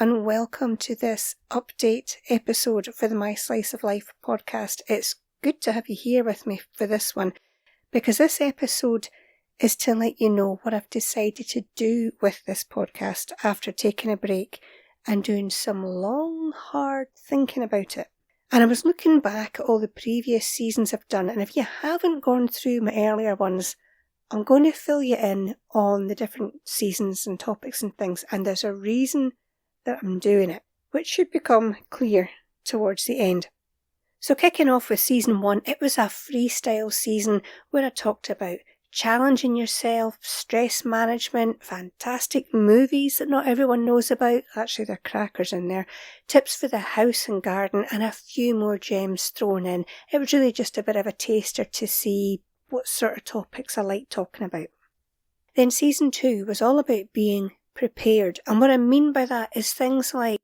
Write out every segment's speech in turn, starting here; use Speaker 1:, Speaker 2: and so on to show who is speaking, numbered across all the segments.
Speaker 1: and welcome to this update episode for the My Slice of Life podcast. It's good to have you here with me for this one, because this episode is to let you know what I've decided to do with this podcast after taking a break and doing some long, hard thinking about it. And I was looking back at all the previous seasons I've done, and if you haven't gone through my earlier ones, I'm going to fill you in on the different seasons and topics and things, and there's a reason that I'm doing it, which should become clear towards the end. So kicking off with season 1, it was a freestyle season where I talked about challenging yourself, stress management, fantastic movies that not everyone knows about, actually they're crackers in there, tips for the house and garden, and a few more gems thrown in. It was really just a bit of a taster to see what sort of topics I like talking about. Then season 2 was all about being prepared, and what I mean by that is things like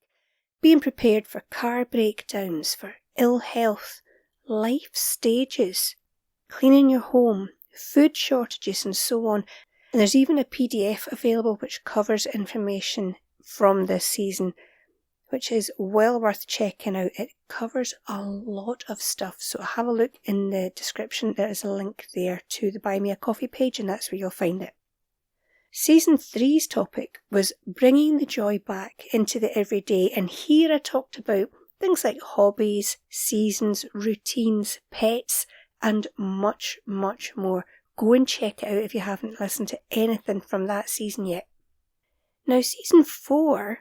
Speaker 1: being prepared for car breakdowns, for ill health, life stages, cleaning your home, food shortages and so on. And there's even a PDF available which covers information from this season, which is well worth checking out. It covers a lot of stuff, so have a look in the description. There is a link there to the Buy Me a Coffee page, and that's where you'll find it. Season 3's topic was bringing the joy back into the everyday, and here I talked about things like hobbies, seasons, routines, pets, and much, much more. Go and check it out if you haven't listened to anything from that season yet. Now, season 4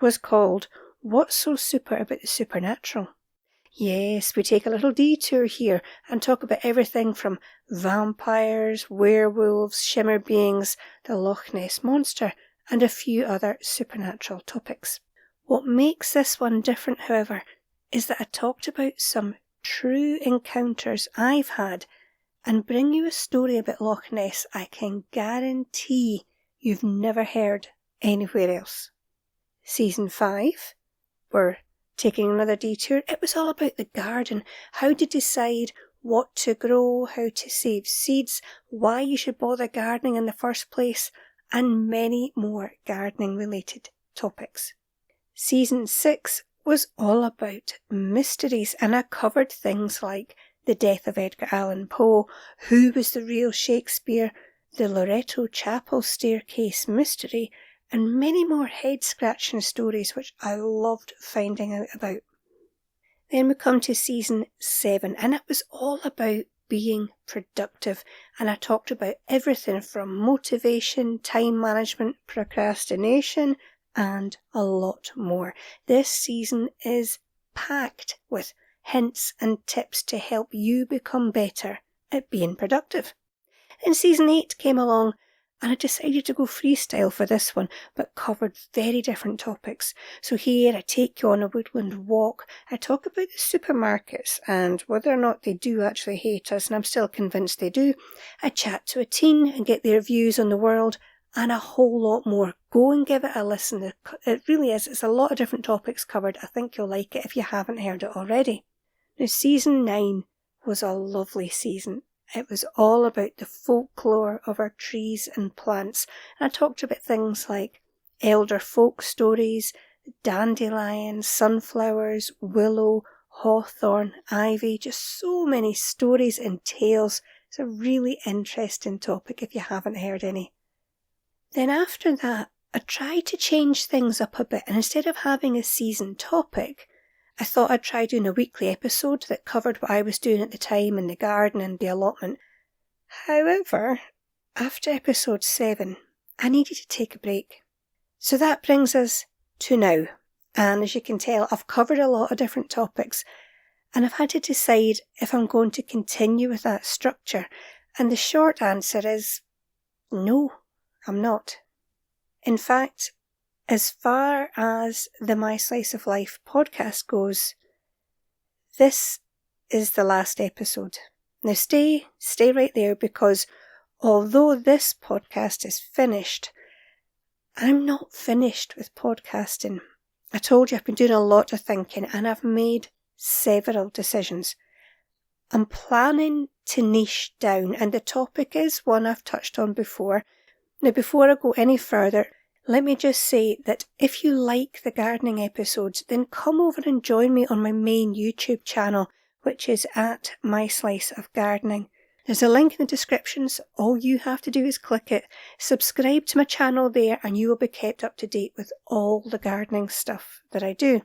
Speaker 1: was called What's So Super About the Supernatural? Yes, we take a little detour here and talk about everything from vampires, werewolves, shimmer beings, the Loch Ness Monster, and a few other supernatural topics. What makes this one different, however, is that I talked about some true encounters I've had and bring you a story about Loch Ness I can guarantee you've never heard anywhere else. Season 5, we're taking another detour. It was all about the garden, how to decide what to grow, how to save seeds, why you should bother gardening in the first place, and many more gardening related topics. Season 6 was all about mysteries, and I covered things like the death of Edgar Allan Poe, who was the real Shakespeare, the Loreto Chapel staircase mystery, and many more head-scratching stories which I loved finding out about. Then we come to season 7, and it was all about being productive, and I talked about everything from motivation, time management, procrastination, and a lot more. This season is packed with hints and tips to help you become better at being productive. Then season 8 came along, and I decided to go freestyle for this one, but covered very different topics. So here I take you on a woodland walk, I talk about the supermarkets and whether or not they do actually hate us, and I'm still convinced they do. I chat to a teen and get their views on the world, and a whole lot more. Go and give it a listen. It really is. It's a lot of different topics covered. I think you'll like it if you haven't heard it already. Now, season 9 was a lovely season. It was all about the folklore of our trees and plants. And I talked about things like elder folk stories, dandelions, sunflowers, willow, hawthorn, ivy, just so many stories and tales. It's a really interesting topic if you haven't heard any. Then after that, I tried to change things up a bit, and instead of having a season topic, I thought I'd try doing a weekly episode that covered what I was doing at the time in the garden and the allotment. However, after episode 7, I needed to take a break. So that brings us to now. And as you can tell, I've covered a lot of different topics, and I've had to decide if I'm going to continue with that structure. And the short answer is no, I'm not. In fact, as far as the My Slice of Life podcast goes, this is the last episode. Now stay right there, because although this podcast is finished, I'm not finished with podcasting. I told you I've been doing a lot of thinking, and I've made several decisions. I'm planning to niche down, and the topic is one I've touched on before. Now before I go any further, let me just say that if you like the gardening episodes, then come over and join me on my main YouTube channel, which is at My Slice of Gardening. There's a link in the description, so all you have to do is click it, subscribe to my channel there, and you will be kept up to date with all the gardening stuff that I do.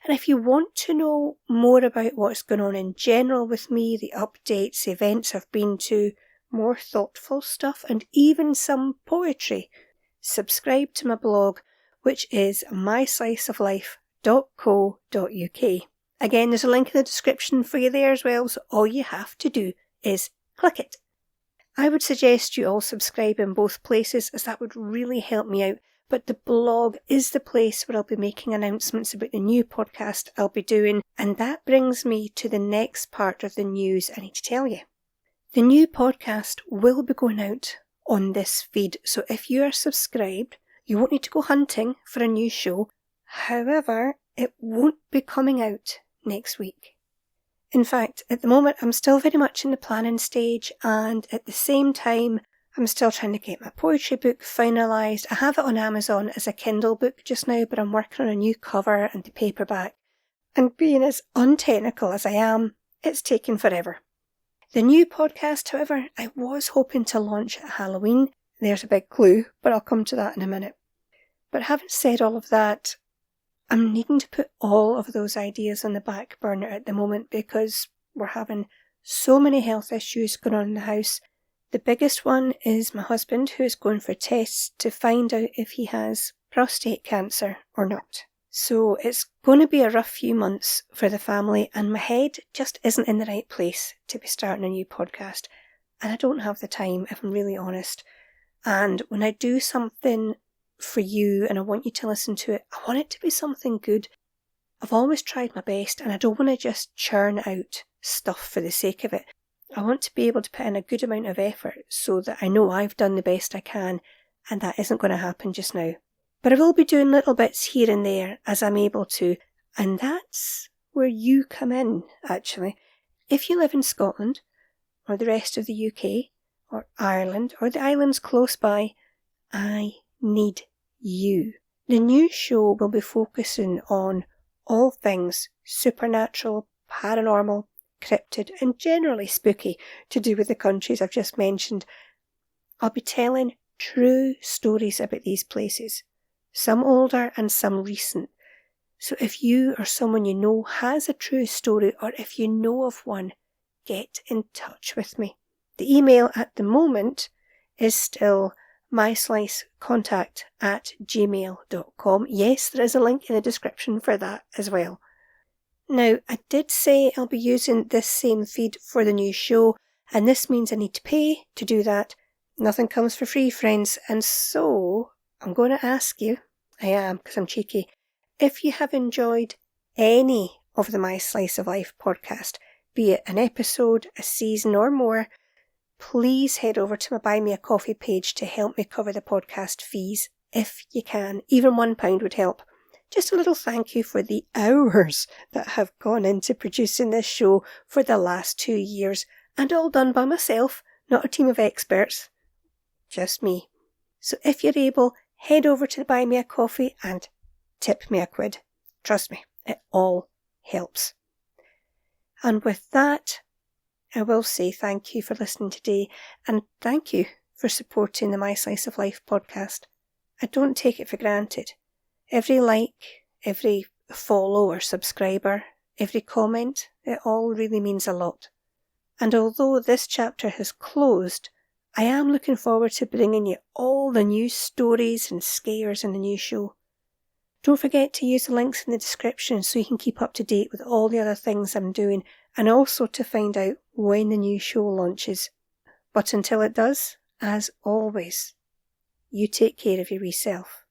Speaker 1: And if you want to know more about what's going on in general with me, the updates, the events I've been to, more thoughtful stuff, and even some poetry, subscribe to my blog, which is mysliceoflife.co.uk. Again, there's a link in the description for you there as well, so all you have to do is click it. I would suggest you all subscribe in both places, as that would really help me out, but the blog is the place where I'll be making announcements about the new podcast I'll be doing, and that brings me to the next part of the news I need to tell you. The new podcast will be going out on this feed, so if you are subscribed, you won't need to go hunting for a new show. However, it won't be coming out next week. In fact, at the moment I'm still very much in the planning stage, and at the same time I'm still trying to get my poetry book finalised. I have it on Amazon as a Kindle book just now, but I'm working on a new cover and the paperback, and being as untechnical as I am, it's taken forever. The new podcast, however, I was hoping to launch at Halloween. There's a big clue, but I'll come to that in a minute. But having said all of that, I'm needing to put all of those ideas on the back burner at the moment because we're having so many health issues going on in the house. The biggest one is my husband, who is going for tests to find out if he has prostate cancer or not. So it's going to be a rough few months for the family, and my head just isn't in the right place to be starting a new podcast. And I don't have the time, if I'm really honest. And when I do something for you and I want you to listen to it, I want it to be something good. I've always tried my best, and I don't want to just churn out stuff for the sake of it. I want to be able to put in a good amount of effort so that I know I've done the best I can, and that isn't going to happen just now. But I will be doing little bits here and there as I'm able to, and that's where you come in, actually. If you live in Scotland, or the rest of the UK, or Ireland, or the islands close by, I need you. The new show will be focusing on all things supernatural, paranormal, cryptid, and generally spooky to do with the countries I've just mentioned. I'll be telling true stories about these places, some older and some recent. So if you or someone you know has a true story, or if you know of one, get in touch with me. The email at the moment is still myslicecontact@gmail.com. Yes, there is a link in the description for that as well. Now, I did say I'll be using this same feed for the new show, and this means I need to pay to do that. Nothing comes for free, friends, and so I'm going to ask you, I am because I'm cheeky, if you have enjoyed any of the My Slice of Life podcast, be it an episode, a season or more, please head over to my Buy Me a Coffee page to help me cover the podcast fees if you can. Even £1 would help. Just a little thank you for the hours that have gone into producing this show for the last 2 years, and all done by myself, not a team of experts, just me. So if you're able, head over to Buy Me a Coffee and tip me £1. Trust me, it all helps. And with that, I will say thank you for listening today, and thank you for supporting the My Slice of Life podcast. I don't take it for granted. Every like, every follow or subscriber, every comment, it all really means a lot. And although this chapter has closed, I am looking forward to bringing you all the new stories and scares in the new show. Don't forget to use the links in the description so you can keep up to date with all the other things I'm doing, and also to find out when the new show launches. But until it does, as always, you take care of your wee self.